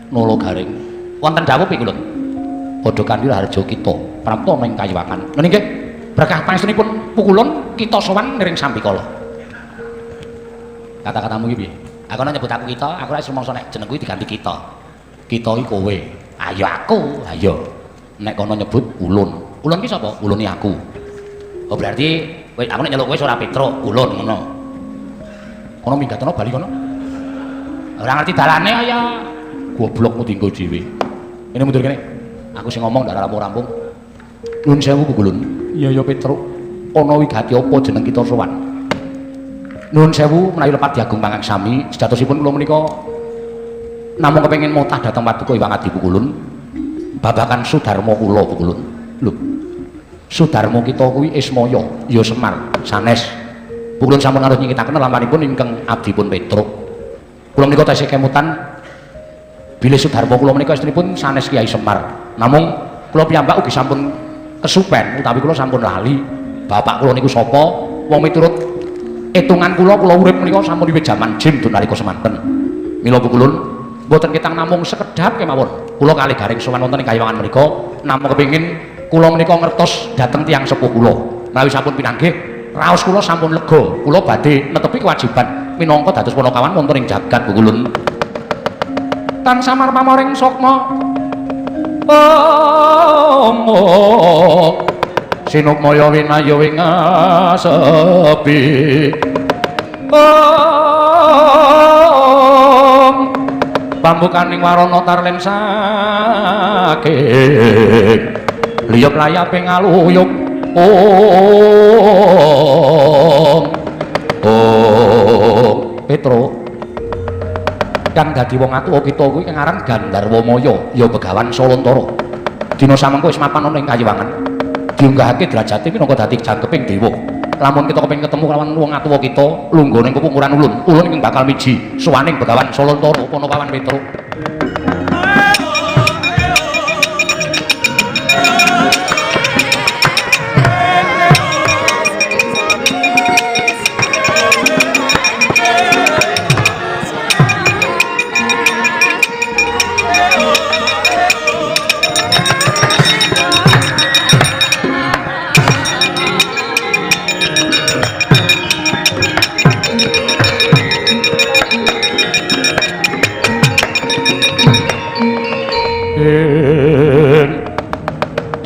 nolo garing wonten dawuh piye kula padha kandhil harja kita prapta ning kayiwangan ngene nggih berkah panjenenganipun pukulun kita sowan ngiring sampikala kata-katamu iki piye? Aku nek nyebut aku kita, aku lek rumangsa nek jenengku diganti kita. Kita iki kowe. Ayo aku, ayo. Nek kono nyebut ulun. Ulun ki sapa? Ulune aku. Oh berarti aku nek nyeluk kowe ora Petro, ulun ngono. Kono minggatono bali kono. Ora ngerti dalane kaya goblokmu dienggo dhewe. Ini mundur kene. Aku sing ngomong ndak rampung-rampung. Nuwun sewu Ulun. Iya ya Petro. Ana wigati apa jeneng kita sowan? Nuwun sewu menawi lepat diagung pangang sami sejatosipun kula menika namung kepengin mutah dhateng paduka Hyang Adi Pukulun babagan Sudarma kula Pukulun. Lho. Sudarma kita kuwi Ismaya ya Semar sanes. Pukulun sampun ngarep nyingkitaken lampanipun ingkang abdipun Petruk. Kula menika tasih kemutan bilih Sudarma kula menika istrinipun sanes Kyai Semar. Namung kula piyambak ugi sampun kesupen utawi kula sampun lali bapak kula niku sapa wong miturut hitungan kula urip menika sampun wiwit jaman jim dun nalika semanten. Mila Pukulun mboten kitang namung sekedhap kemawon. Kula kalih garing sowan wonten ing kayiwangan menika namung kepengin kula menika ngertos dhateng tiyang sepuh kula. Menawi sampun pinanggih raos kula sampun lega. Kula badhe netepi kewajiban minangka dados Panakawan wonten ing jagat Pukulun. Tan samar pamoring sukma. Sinukmaya winaya wingasepi pambukaning warana tarlen saking liyep layape ngaluyuk Petro kang dadi wong atuwa kita kuwi kang aran Gandarwamaya ya Begawan Solontara dina samengko wis mapan ana ing kayiwangan diunggahake derajate minangka dadi jangkeping dewa. Lamun kita kepengin ketemu kelawan wong atuwa kita, lungguh ning kepungkuran ulun. Ulun ing bakal miji suwaning Begawan Solontara Panakawan Petruk.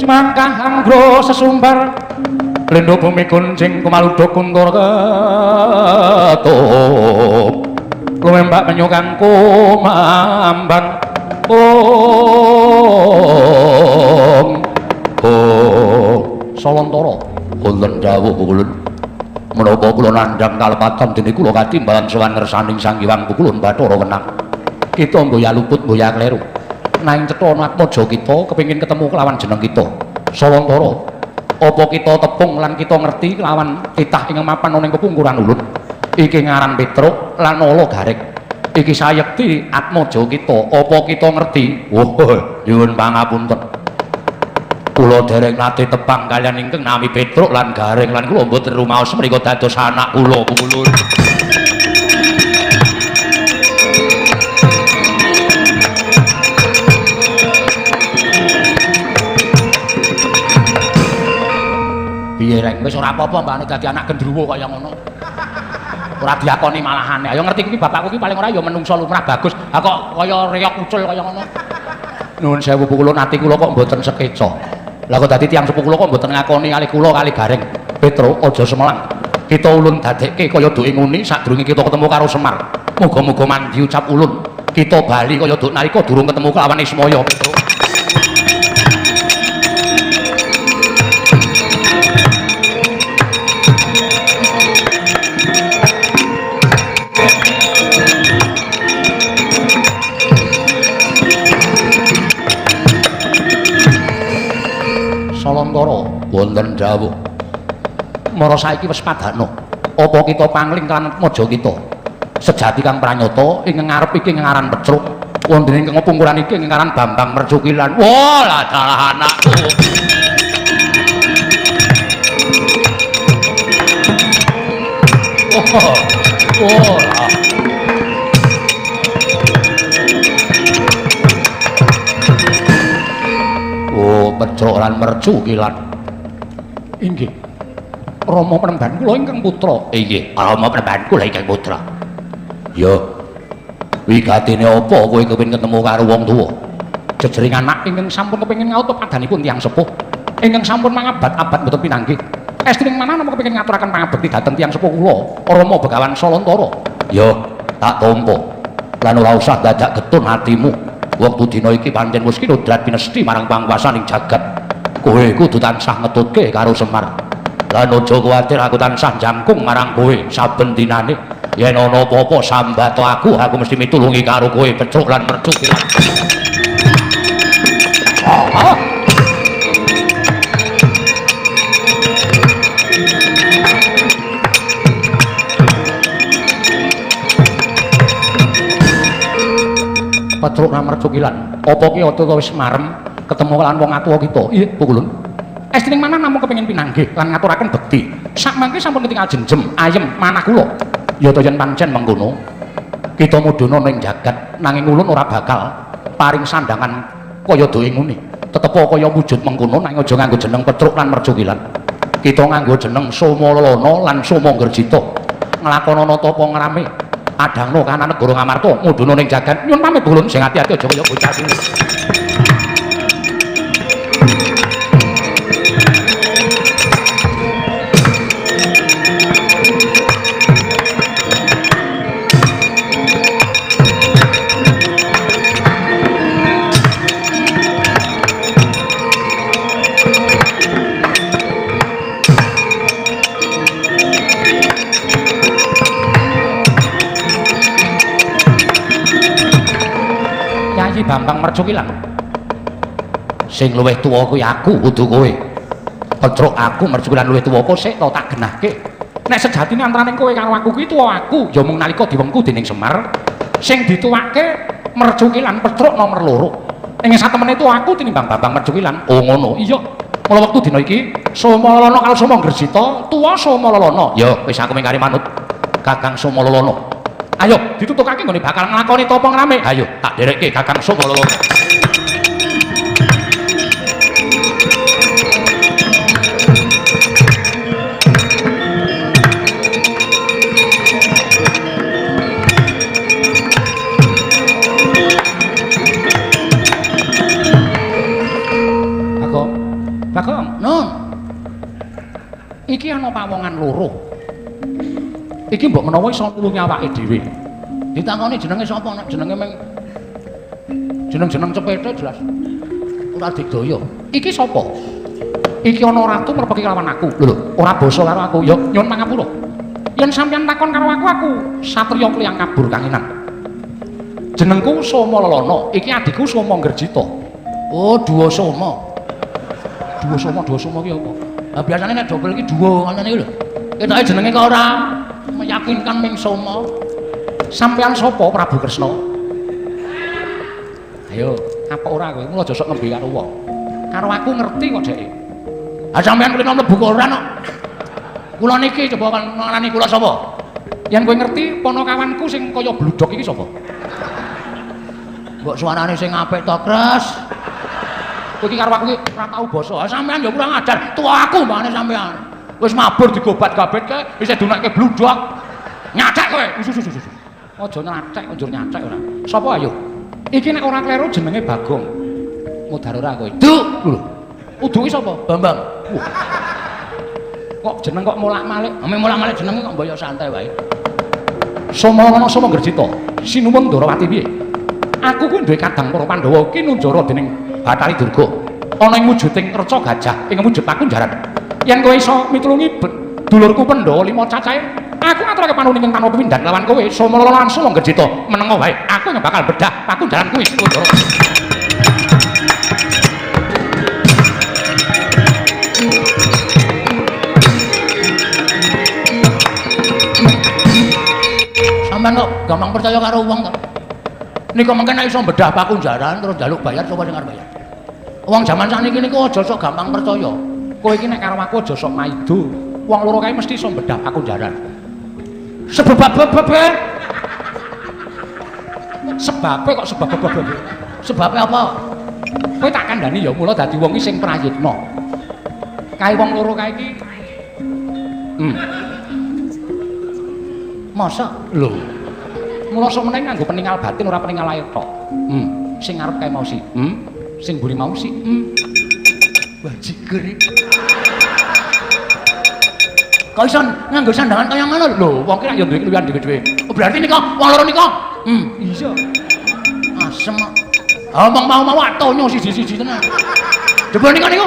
Mangkah anggro sesumbar lendo bumi kuncing kumaludo kuntur ketup lumembak penyukan kumambang om Salantara wonten dawuh pukulun menapa kula nandhang kalepatan dene kula katimbalan sowan ngersaning Sang Hyang Pukulun Bathara Wenang kita mboya luput mboya kleru nanging cetha atmaja kita kepengin ketemu kelawan jeneng kita Salantara apa kita tepung lan kita ngerti kelawan titah ing mapan ning kepungkuran ulut iki ngaran Petruk lan Ala Garek iki sayekti atmaja kita apa kita ngerti nyuwun pangapunten kula dereng nate tepang kalian ingkang nami Petruk lan Gareng lan kula mboten rumaos menika dados anak kula pukulun piye rek wis ora apa-apa mbane dadi anak gendruwo kaya ngono ora diakoni malahane ayo ngerti iki bapakku iki paling ora ya menungso lumrah bagus ha kok kaya reyok ucul kaya ngono nuwun sewu pukulun ati kula kok mboten sekeca lah kok dadi tiyang sepuh kula kok mboten ngakoni kali kula kali Gareng Petruk aja semelang kita ulun dadekke kaya duk nguni sadurunge kita ketemu karo Semar muga-muga mandi ucap ulun kita bali kaya duk nalika durung ketemu kelawan Ismaya Petruk Salantara wonten dawuh mara saiki wis padana apa kita pangling kan maja kita sejati kang pranyata ing ngarep iki ngaran Petruk wonten ing pungkuran iki ngaran Bambang Mercukilan wah lah dalah anakku oh lah Petruk lan Mercukilan inggih Rama penemban kula ingkang putra inggih Rama penemban kula ingkang putra ya wigatine apa kowe kepengin ketemu karo wong tuwa jejering anak ingkang sampun kepengin ngaut padanipun tiyang sepuh ingkang sampun mangabad-abad mboten pinanggih estrining manah namung kepengin ngaturaken pangabekti dhateng tiyang sepuh kula Rama Begawan Salantara ya tak tampa lan ora usah dadak getun atimu wektu dina iki pancen wis kinodrat pinesti marang panguwasaning jagat kowe kudu tansah ngetutke karo Semar lan aja kuwatir aku tansah jangkung marang kowe saben dinane yen ana apa-apa sambat aku mesti mitulungi karo kowe Petruk lan Mercukilan Petruk lan Mercukilan apa ki atuh wis marem ketemu lan wong atuwa kita iya pukulun estrining manah namung kepengin pinanggih lan ngaturaken bekti sak mangke sampun ketingal jenjem ayem manah kula ya to yen pancen mengkono kita mudhuna ning jagat nanging ulun ora bakal paring sandangan kaya doe ngene tetep kaya wujud mengkono nanging aja nganggo jeneng Petruk lan Mercukilan kita nganggo jeneng Somalana lan Somanggerjita nglakonana tapa ngrame adangno kana negara Ngamarta mudhuna ning jagat nyuwun pamit ulun sing ati-ati aja kaya bocah cilik Bambang Mercukilan sing luwih tuwa kuwi aku kudu kowe Petruk aku Mercukilan luwih tuwa apa sik to tak genahke nek sejatine antaraning kowe karo aku kuwi tuwa aku ya mung nalika diwengku dening Semar sing dituwake Mercukilan Petruk nomor 2 ing satemene tuwa aku tinimbang Bambang Mercukilan oh ngono iya mula wektu dina iki Somalana karo Somanggerjita tuwa Somalana ya wis aku mengkari manut Kakang Somalana ayo ditutukake nggone bakal nglakoni tapa ngrame ayo tak derekke Kakang Somalana Bagong nun iki ana pawongan loro iki mbok menawa iso nulungi awake dhewe. Ditakoni jenenge sapa nek jenenge meng jeneng-jeneng cepete jelas ora digdaya. Iki sapa? iki ana ratu merpeki lawan aku. Lho, ora basa karo aku. Ya nyuwun pangapura. Yen sampeyan takon karo aku satriya kliyang kabur kanginan. Jenengku Soma Lelana, iki adikku Soma Ngerjita. Oh, Duwa Soma. Duwa Soma ki apa? Lah biasane nek dobel iki Duwa ngono iki lho. Ketoke jenenge kok ora meyakinkan ming Soma. Sampeyan sapa Prabu Kresna? Ayo, apa ora kowe? Mula aja sok nembe karo wong. Karo aku ngerti kok dheke. Ah sampeyan kulino mlebu koran kok. Kula niki coba ngarani kula sapa? Yen kowe ngerti ponokawanku sing kaya bludhok iki sapa? Mbok suarane sing apik to, Kres. Kowe iki karo aku iki ora tau basa. Ah sampeyan ya kurang ajar. Tua aku mbane sampeyan. Wis mabur digobat-gabetke, wis dunekke bludhok. Nyacek kowe. Aja nyacek, njur nyacek ora. Sapa ayo? Iki nek ora kleru jenenge Bagong. Mudhar ora kowe. Duk. Lho. Uduke sapa? Bambang. Kok jeneng kok molak-malik? Ame molak-malik jenenge kok mbaya santai wae. Soma Ngerjita. Sinuwun Ndarawati piye? Aku kuwi duwe kadang para Pandhawa ki nunjara dening Bathari Durga. Ana ing wujuding reca gajah ing wujud pakunjaran. Yen kowe iso mitulungi dulurku Pandhawa 5 cacahe, aku ngaturake panuwun ing tanpa pindhan lawan kowe Soma Lelana lan Soma Ngerjita. Menenga wae, aku yang bakal bedah pakunjaran kuwi. Sampeyan kok gampang percaya karo wong to? Nika mengken nek iso bedah pakunjaran terus njaluk bayar sapa sing arep bayar. Wong jaman sakniki niku aja sok gampang percaya. Kowe iki nek karo aku aja sok maido. Wong loro kae mesti iso bedah pakunjaran. Sebabe kok sebab. Sebabe apa? Kowe tak kandhani ya mula dadi wong iki sing prayitna. Kae wong loro kae iki Masa? Lho. Mula semene nganggo peninggal batin ora peninggal lahir tok. Sing arep kae mau si. Sing mburi mau si. Bajigur. Kok iso nganggo sandangan kaya ngono lho. Wong ki nek yo duwe keluwihan dhewe-dhewe. Oh, berarti nika wong loro nika. Iya. Asem. Omong mau atonyo siji-siji tenan. Jebul nika niku.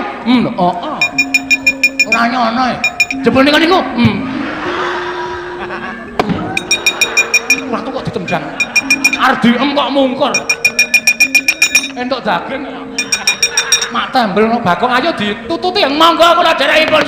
Ora nyono e. Jebul nika niku. Waktu kok ditendang. Arep diem kok mungkur. Entuk daging. Mak tembel no Bagong ayo ditututi yang monggo kula dherekipun.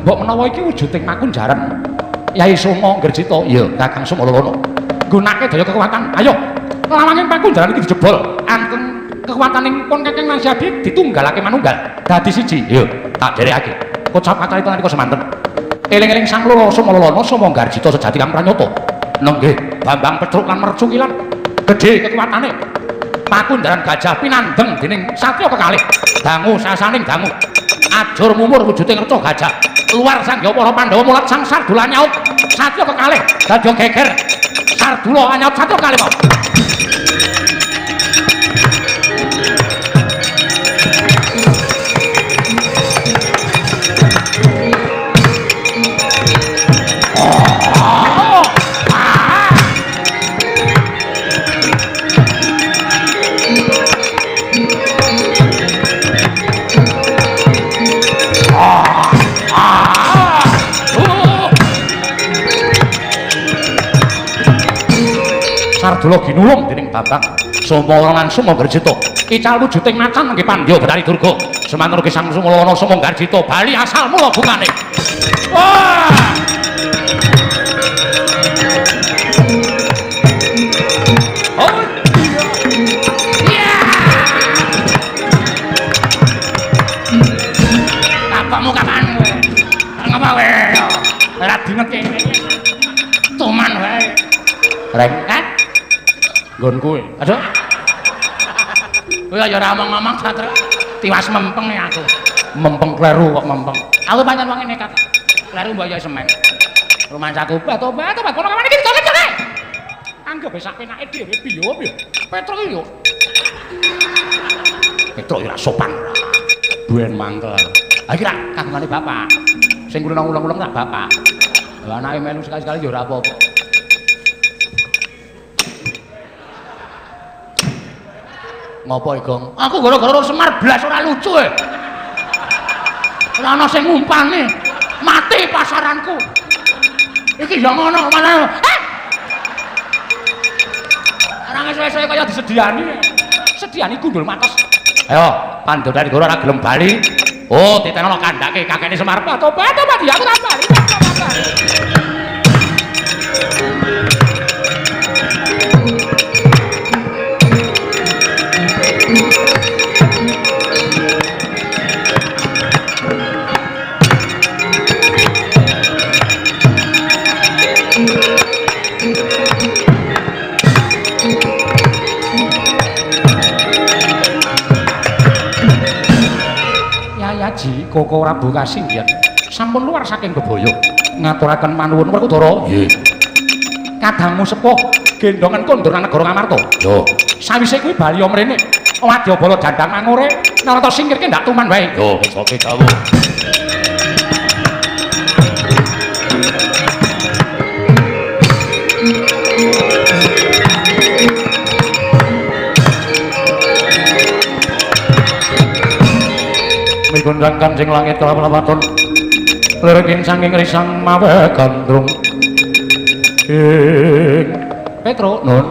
Mbok menawa iki wujuding pakunjaran Yai Soma Ngerjita, iya Kakang Soma Lelana. Gunake daya kekuatan. Ayo, lawanging pakunjaran iki dijebol. Anteng kekuwataning pun Kakang lan Siadi ditunggalake manunggal dadi siji. Iya, tak dherekake. Kocap kacarita nalika semanten. Eling-eling Sang Loro Soma Lelana Soma Ngerjita sejati kang pranyata. Nenggih, Bambang Petruk lan Mercukilan gedhe kekuwatane. Pakunjaran gajah pinandeng dening satya kekalih. Dangu sasaning dangu. Ajur mumur wujuding reca gajah. Luar sangya para Pandhawa mulat sang Sardula nyaut satya kekalih dadi geger. Sardula nyaut satya kekalih. Sardula ginulung dening Bambang Soma lan Soma Ngerjita. Ical wujuding macan nggih Pandya Bathari Durga. Semanten ugi Sang Soma lan Soma Ngerjita bali asal mula bungane. Wah! Oh! Iya! Kamu kapan kowe? Ngapa kowe? Ora dineke. Tuman wae. Rek, nggon kowe. Aduh. Kowe ya ora omong-omong satra. Tiwas mempeng ya aku. Mempeng kleru kok mempeng. Aku pancen wong nekat. Kleru mbaya semen. Rumansaku tobat kono kawan iki joget-joget. Anggep sak penake dhewe piye piye. Petruk iki yo. Petruk ora sopan. Duwen mangkel. Ha iki ra kagungane bapak. Sing ulang-ulang tak bapak. Lah anake melu sekali-sekali yo ora apa-apa. Ngopo iki, Gong? Aku gara-gara Semar blas ora lucu e. Ora ana sing ngumpani. Mati pasaranku. Iki yo ngono mana. Ora suwe-suwe kaya disediani. Sediani gundul matos. Ayo, pandodane ora gelem bali. Oh, ditenono kandhake kakekne Semar. Tobat ya aku ora bali. Yayaji Koko Prabu Kasinggihan sampun luar saking bebaya ngaturaken manuwun Werkudara. Nggih. Kadangmu sepuh gendongan kondur negara Ngamarta. Yo. Sawise kuwi bali mrene Wadyabala jandang mangure narata singkirke ndak tuman wae. Yo, wis oke dawuh. Mikundang Kanjeng langit kalapaton lirikin saking risang mawe gandrung Petro, Nun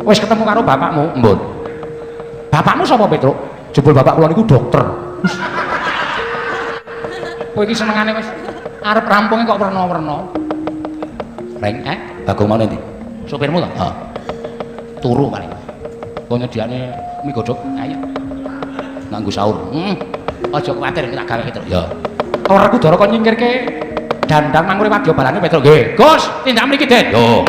wis ketemu karo bapakmu? Mbun. Bapakmu sapa, Petro? Jebul bapak kula niku dokter. Kowe iki senengane wis arep rampunge kok werna-werna. Reng, Bagong mau ndi? Sopirmu to? Heeh. Turu paling. Kok nyediane mie godhog? Ayo. Nganggo sahur. Aja kuwatir tak gawe Petro. Ya. Werkudara kok nyingkirke dandang mangure Wadyabalane Petro. Nggih. Gus, tindak mriki, Den. Yo.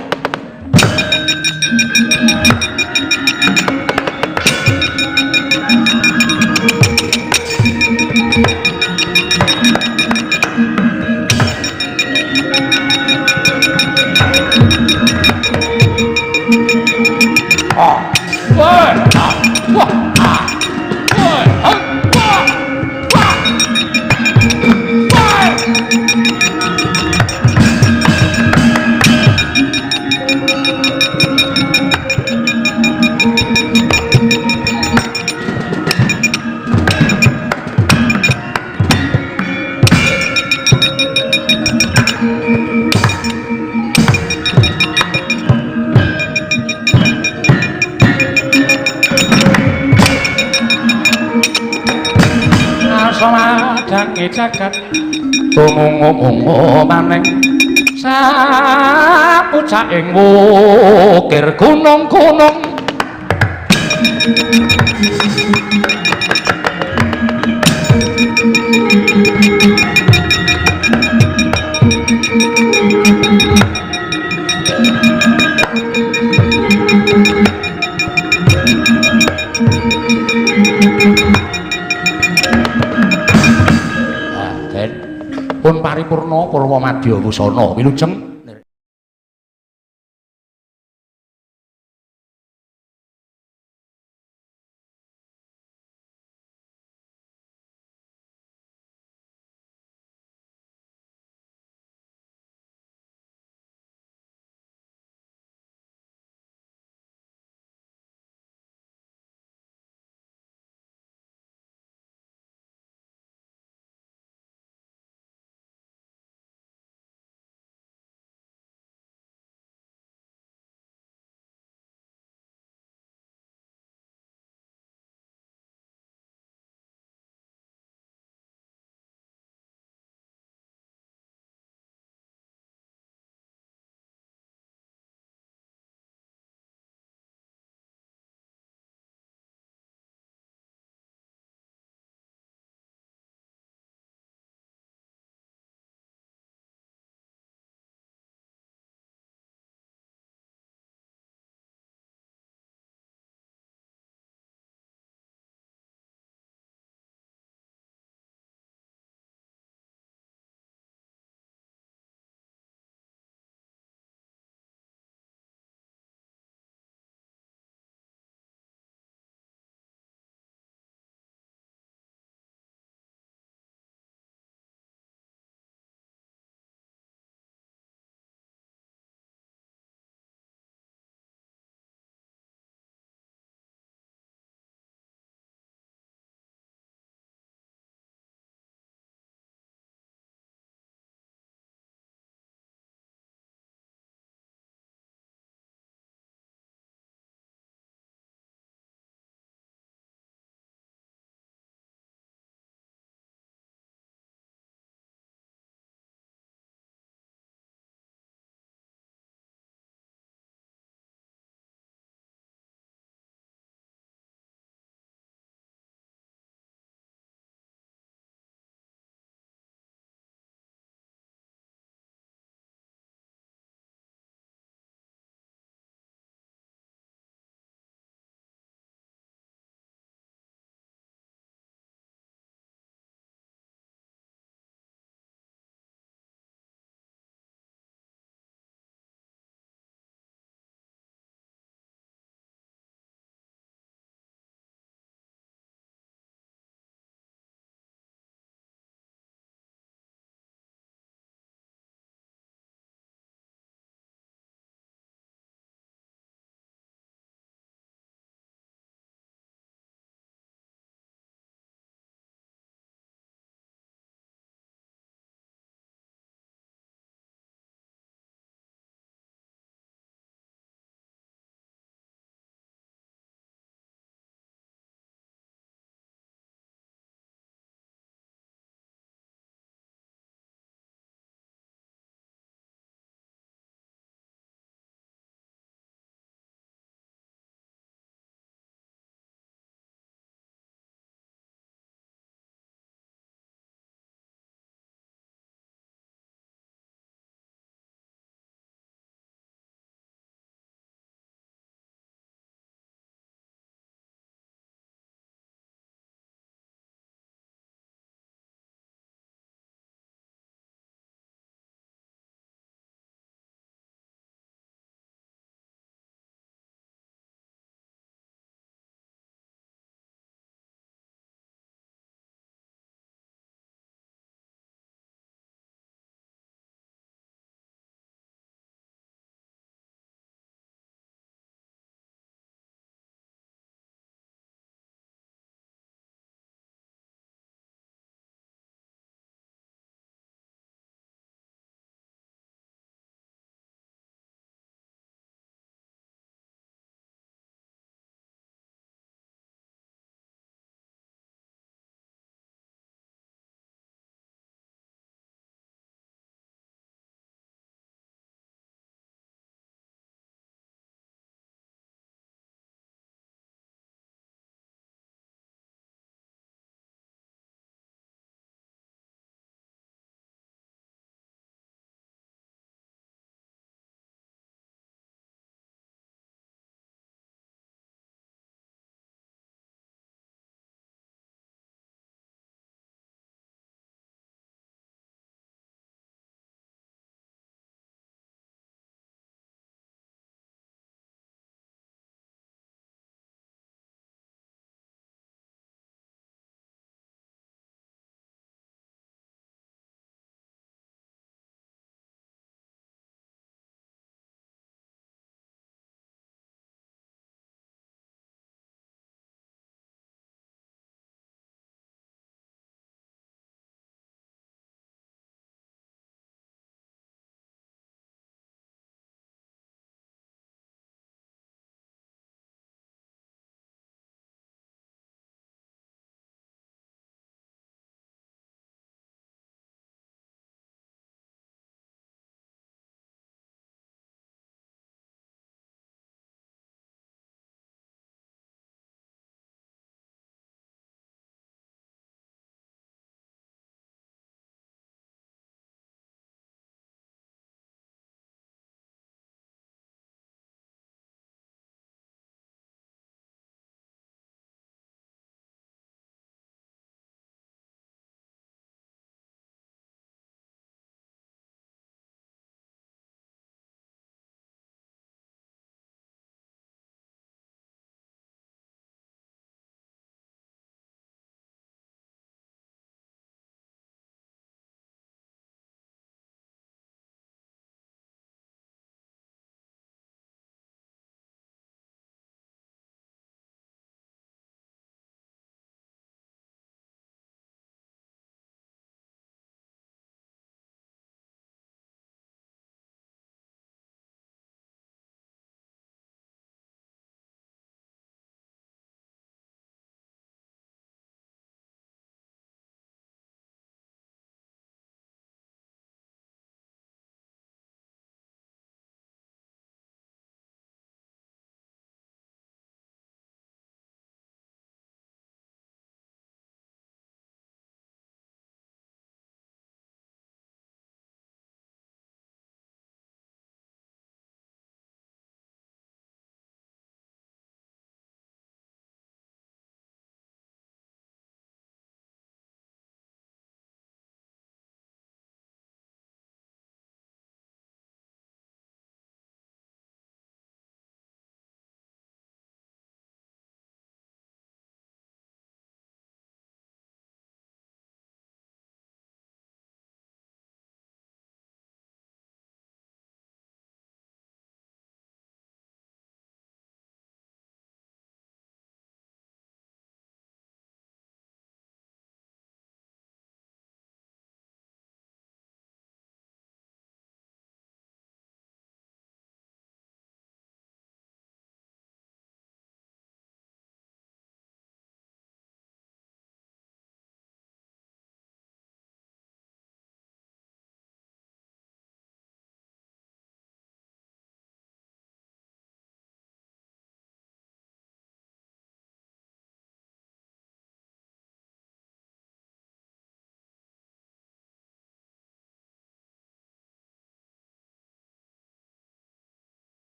Samadhange jagat tumung-umung maneng sapucaking wukir gunung-gunung pun paripurna Purwamadya Wusana wilujeng